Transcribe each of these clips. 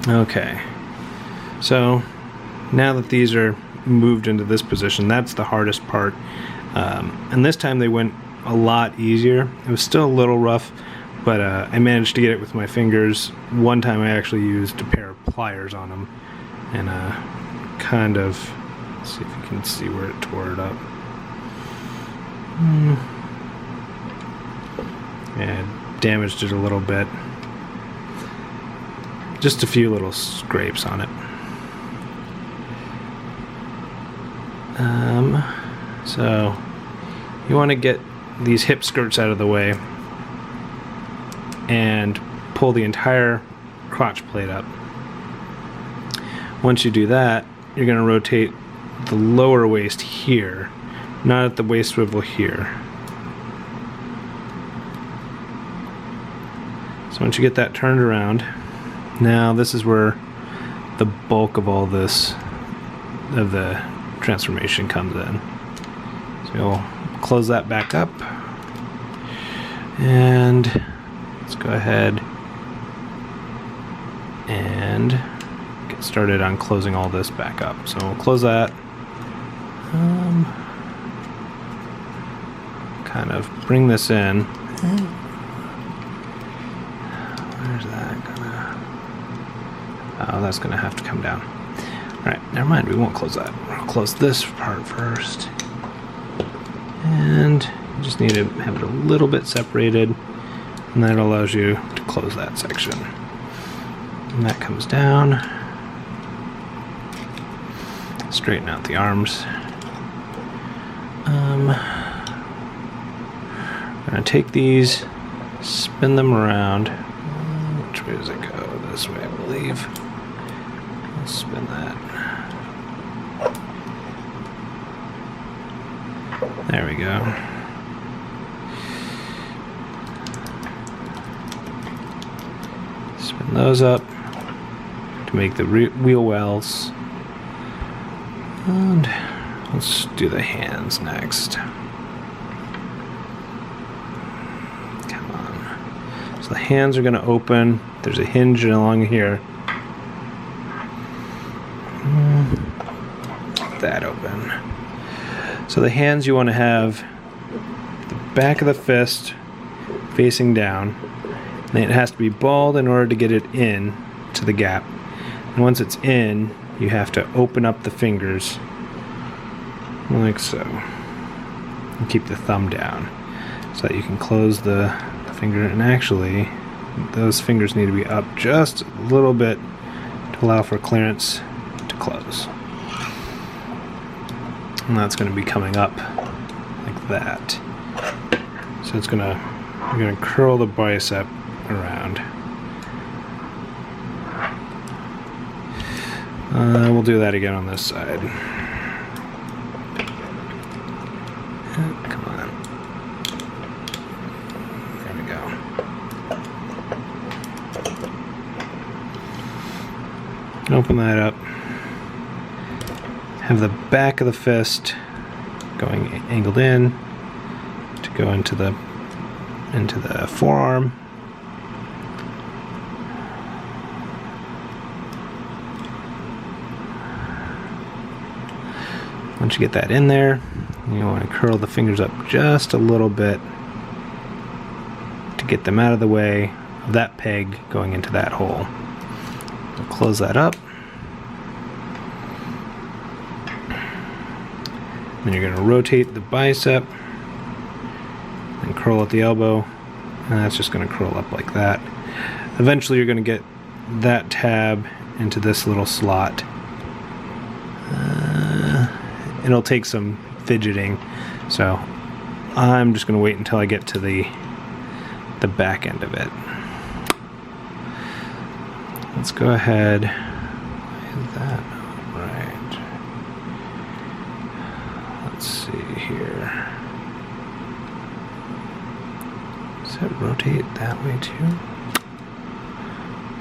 Okay, so now that these are moved into this position, that's the hardest part. And this time they went a lot easier. It was still a little rough, but I managed to get it with my fingers. One time I actually used a pair of pliers on them and kind of, let's see if you can see where it tore it up. And damaged it a little bit. Just a few little scrapes on it. So you want to get these hip skirts out of the way and pull the entire crotch plate up. Once you do that, you're going to rotate the lower waist here, not at the waist swivel here. So once you get that turned around, now this is where the bulk of all this, of the transformation comes in. So you'll close that back up, and let's go ahead and get started on closing all this back up. So we'll close that. Kind of bring this in. Where's that gonna? Oh, that's gonna have to come down. Alright, never mind, we won't close that. We'll close this part first. And you just need to have it a little bit separated, and that allows you to close that section. And that comes down. Straighten out the arms. I'm gonna take these, spin them around. Which way does it go? This way, I believe. I'll spin that. There we go. Spin those up to make the wheel wells. And let's do the hands next. Come on. So the hands are going to open. There's a hinge along here. Get that open. So the hands, you want to have the back of the fist facing down. And it has to be balled in order to get it in to the gap. And once it's in, you have to open up the fingers like so. And keep the thumb down so that you can close the finger. And actually, those fingers need to be up just a little bit to allow for clearance to close. And that's going to be coming up like that. So it's you're going to curl the bicep around. We'll do that again on this side. Come on. There we go. Open that up. Have the back of the fist going angled in to go into the forearm. Once you get that in there, you want to curl the fingers up just a little bit to get them out of the way of that peg going into that hole. We'll close that up. Then you're going to rotate the bicep and curl at the elbow, and that's just going to curl up like that. Eventually you're going to get that tab into this little slot. It'll take some fidgeting, so I'm just going to wait until I get to the back end of it. Let's go ahead. Is that right? Let's see here. Does it rotate that way too?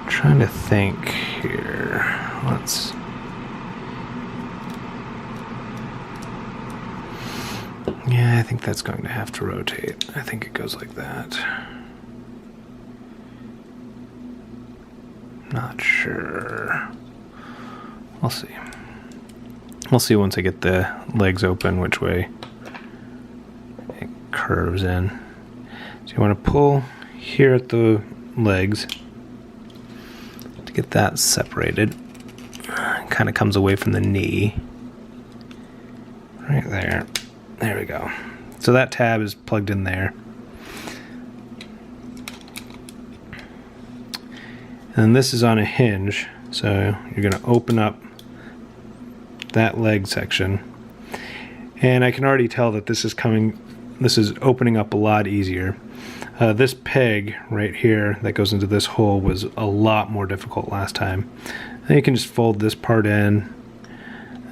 I'm trying to think here. Yeah, I think that's going to have to rotate. I think it goes like that. Not sure. We'll see. We'll see once I get the legs open which way it curves in. So you want to pull here at the legs to get that separated. It kind of comes away from the knee. Right there. There we go. So that tab is plugged in there. And this is on a hinge, so you're going to open up that leg section. And I can already tell that this is opening up a lot easier. This peg right here that goes into this hole was a lot more difficult last time. And you can just fold this part in.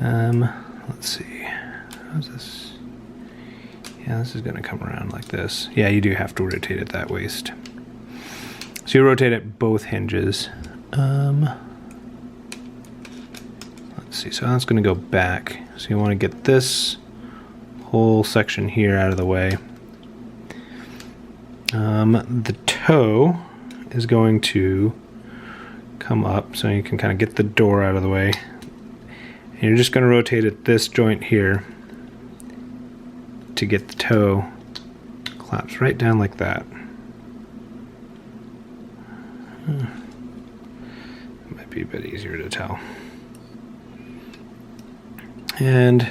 Let's see. How's this? Yeah, this is going to come around like this. Yeah, you do have to rotate it that waist. So you rotate it both hinges. Let's see, so that's going to go back. So you want to get this whole section here out of the way. The toe is going to come up, so you can kind of get the door out of the way. And you're just going to rotate at this joint here to get the toe collapsed right down like that. Might be a bit easier to tell. And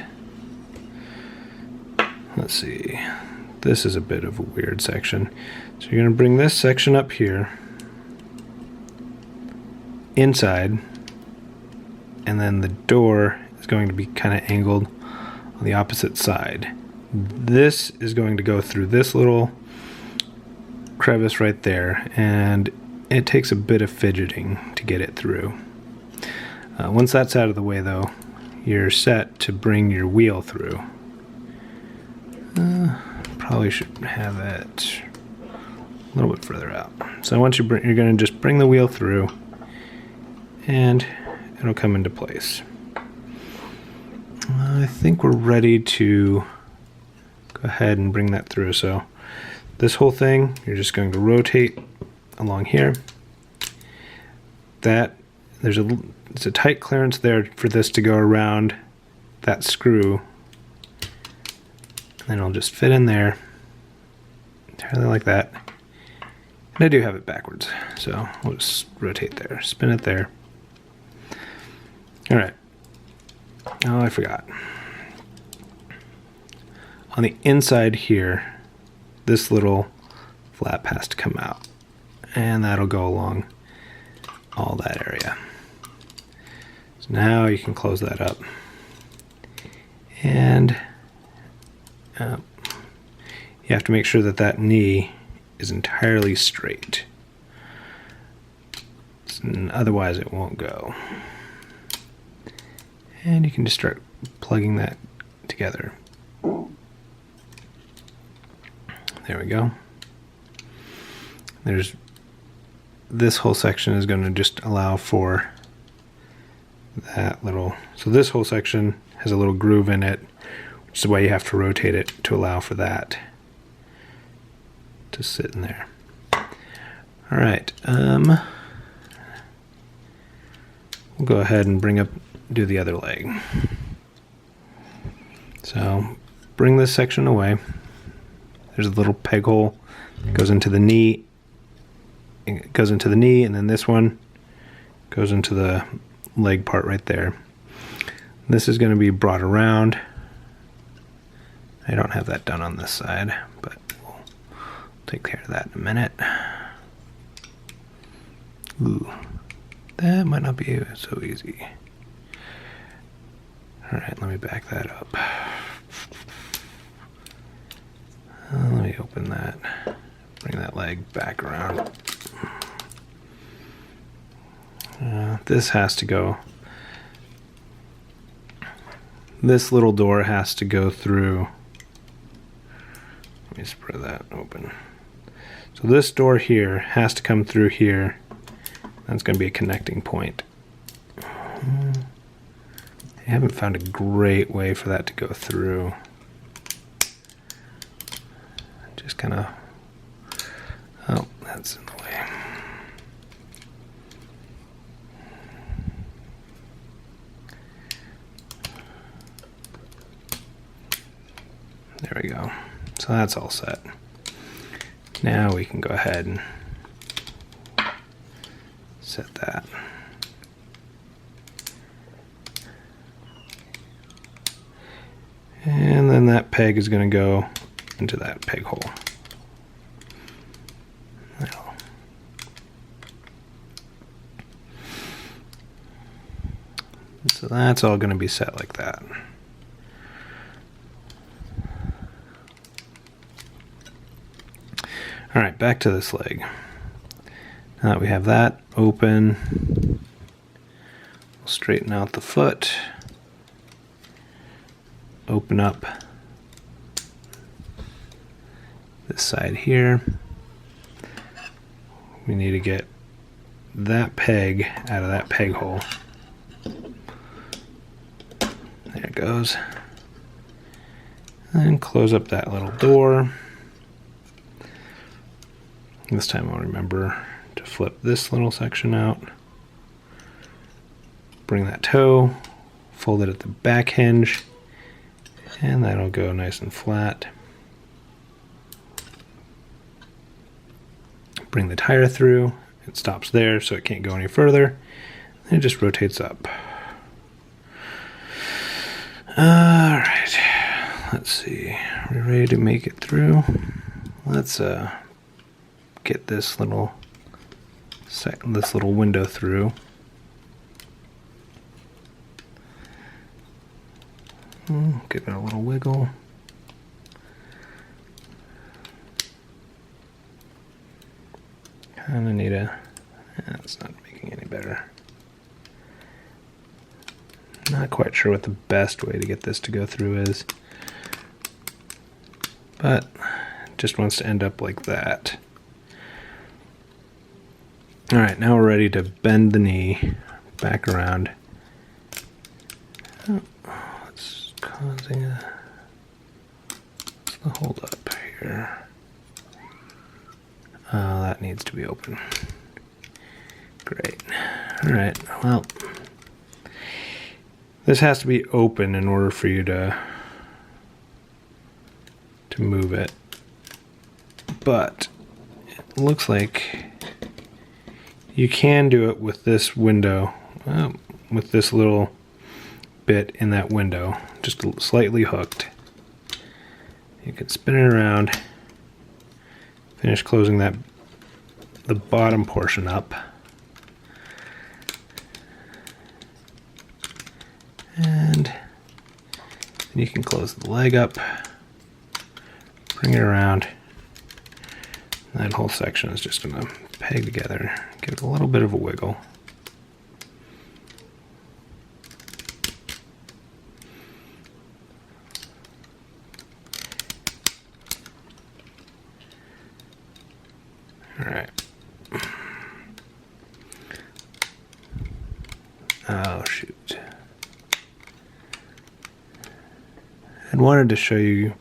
let's see, this is a bit of a weird section. So you're going to bring this section up here, inside, and then the door is going to be kind of angled on the opposite side. This is going to go through this little crevice right there, and it takes a bit of fidgeting to get it through. Once that's out of the way though, you're set to bring your wheel through. Probably should have it a little bit further out. So once you're going to just bring the wheel through and it'll come into place. I think we're ready to go ahead and bring that through. So this whole thing, you're just going to rotate along here. There's a tight clearance there for this to go around that screw. And then it'll just fit in there entirely like that. And I do have it backwards, so we'll just rotate there, spin it there. All right. Oh, I forgot. On the inside here, this little flap has to come out, and that'll go along all that area. So now you can close that up, and you have to make sure that that knee is entirely straight. Otherwise it won't go. And you can just start plugging that together. There we go. There's this whole section is going to just allow for that little, so this whole section has a little groove in it, which is why you have to rotate it to allow for that to sit in there. All right, we'll go ahead and do the other leg. So bring this section away. There's a little peg hole that goes into the knee. It goes into the knee, and then this one goes into the leg part right there. This is going to be brought around. I don't have that done on this side, but we'll take care of that in a minute. Ooh, that might not be so easy. All right, let me back that up. Let me open that. Bring that leg back around. This has to go. This little door has to go through. Let me spread that open. So this door here has to come through here. That's going to be a connecting point. I haven't found a great way for that to go through. Just kind of, oh, that's in the way. There we go. So that's all set. Now we can go ahead and set that. And then that peg is going to go into that peg hole. So that's all going to be set like that. All right, back to this leg. Now that we have that open, we'll straighten out the foot, open up this side here. We need to get that peg out of that peg hole. There it goes. And close up that little door. This time I'll remember to flip this little section out. Bring that toe, fold it at the back hinge, and that'll go nice and flat. Bring the tire through. It stops there so it can't go any further. And it just rotates up. Alright, let's see. Are we ready to make it through? Let's get this little window through. Give it a little wiggle. Kinda need a... That's not making any better. Not quite sure what the best way to get this to go through is. But it just wants to end up like that. Alright, now we're ready to bend the knee back around. Oh, it's causing a hold up here. That needs to be open. Great. Alright, well, this has to be open in order for you to move it. But it looks like you can do it with this window, with this little bit in that window, just slightly hooked. You can spin it around, finish closing the bottom portion up, and then you can close the leg up, bring it around. That whole section is just going to peg together, give it a little bit of a wiggle. All right. Oh, shoot. I wanted to show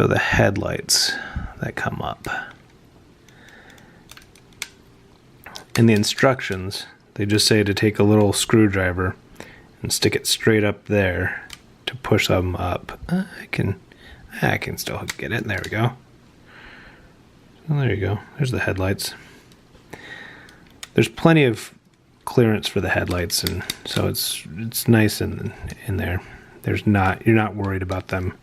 the headlights that come up. In the instructions, they just say to take a little screwdriver and stick it straight up there to push them up. I can still get it. There we go. So there you go. There's the headlights. There's plenty of clearance for the headlights, and so it's nice in there. You're not worried about them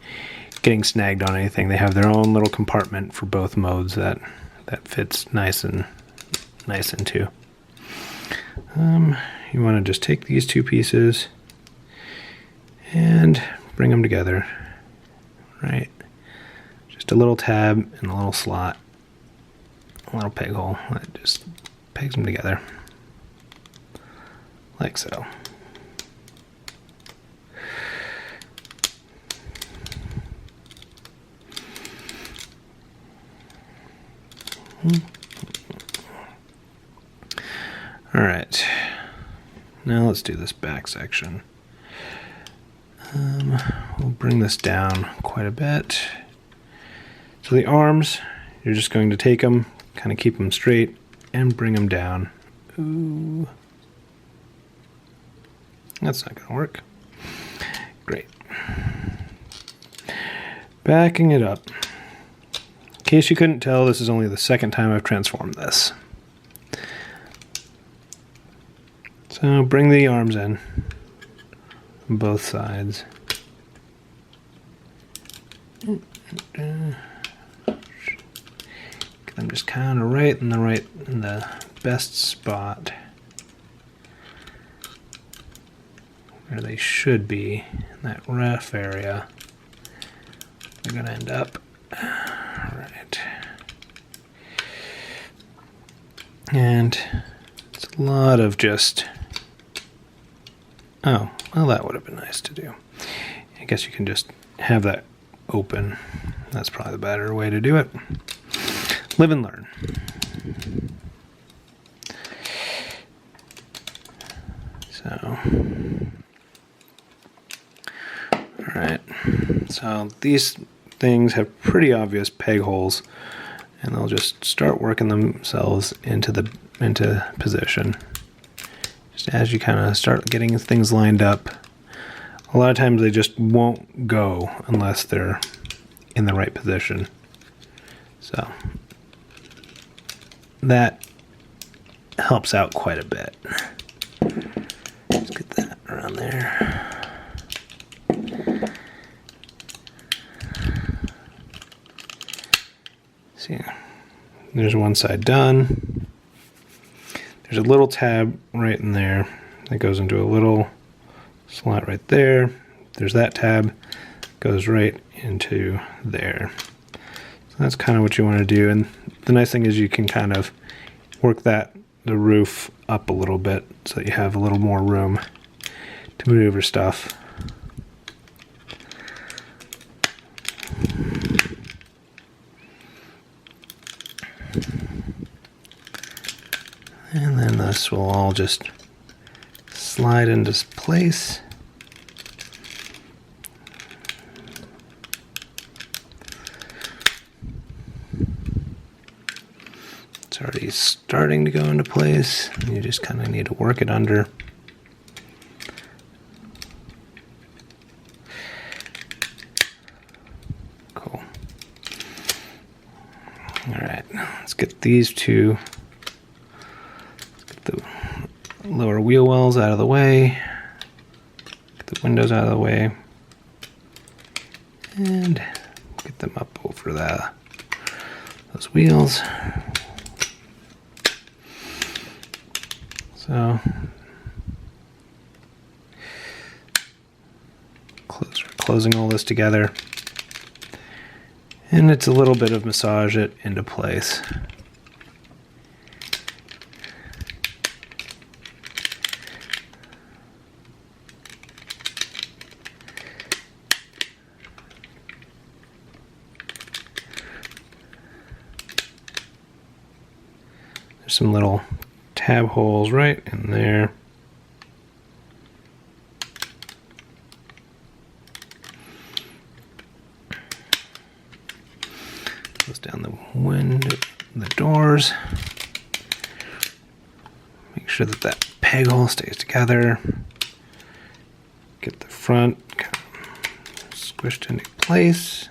getting snagged on anything. They have their own little compartment for both modes that fits nice into. You want to just take these two pieces and bring them together, right? Just a little tab and a little slot, a little peg hole that just pegs them together, like so. All right, now let's do this back section. We'll bring this down quite a bit. So the arms, you're just going to take them, kind of keep them straight, and bring them down. Ooh. That's not going to work. Great. Backing it up. In case you couldn't tell, this is only the second time I've transformed this. So bring the arms in on both sides. Get them just kind of right in the best spot where they should be, in that rough area. They're gonna end up. Alright. And it's a lot of just, oh, well, that would have been nice to do. I guess you can just have that open. That's probably the better way to do it. Live and learn. So, alright. So these things have pretty obvious peg holes, and they'll just start working themselves into position. Just as you kind of start getting things lined up, a lot of times they just won't go unless they're in the right position. So that helps out quite a bit. Let's get that around there. See, there's one side done. There's a little tab right in there that goes into a little slot right there. There's that tab, goes right into there. So that's kind of what you want to do. And the nice thing is you can kind of work the roof up a little bit so that you have a little more room to maneuver stuff. And then this will all just slide into place. It's already starting to go into place. You just kind of need to work it under. Cool. All right, let's get these two. The lower wheel wells out of the way, get the windows out of the way, and get them up over those wheels. So closing all this together, and it's a little bit of massage it into place. Some little tab holes right in there. Goes down the window, the doors. Make sure that peg hole stays together. Get the front kind of squished into place.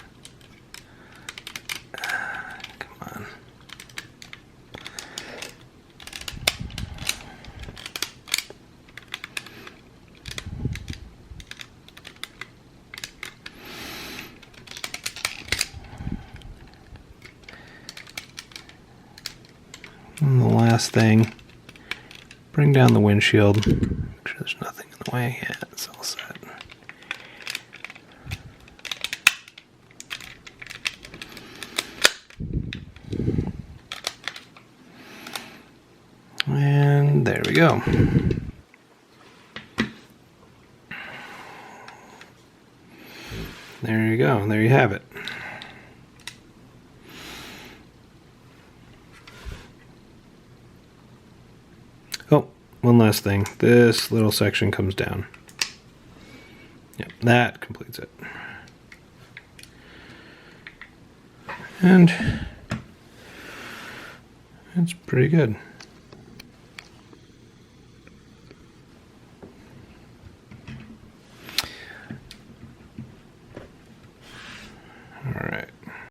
And the last thing, bring down the windshield. Make sure there's nothing in the way. Yeah, it's all set. And there we go. There you go. There you have it. Oh, one last thing. This little section comes down. Yep, that completes it. And it's pretty good.